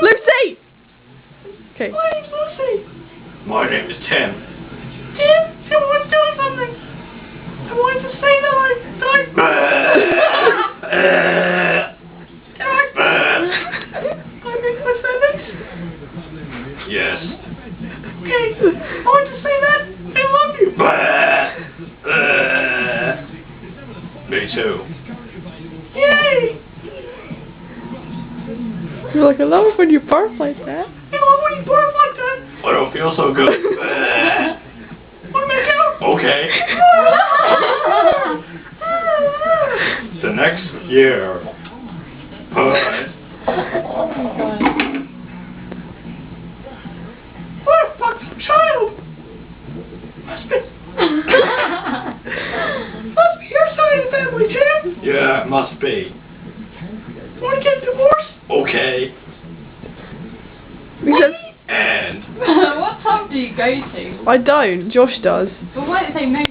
Lucy! Okay. My name's Lucy. My name is Tim. Tim? Tim wants to do something. I wanted to say that I... Can I make my sentence? Yes. Okay. I want to say that I love you. Me too. Yay! You're like, I love it when you barf like that. I love when you barf like that. I don't feel so good. Want to make out? Okay. The next year. Bye. What a fucking child! Must be your side of the family, Tim. Yeah, it must be. Want to get divorced? Okay. Because And... What pub do you go to? I don't. Josh does. But why don't they know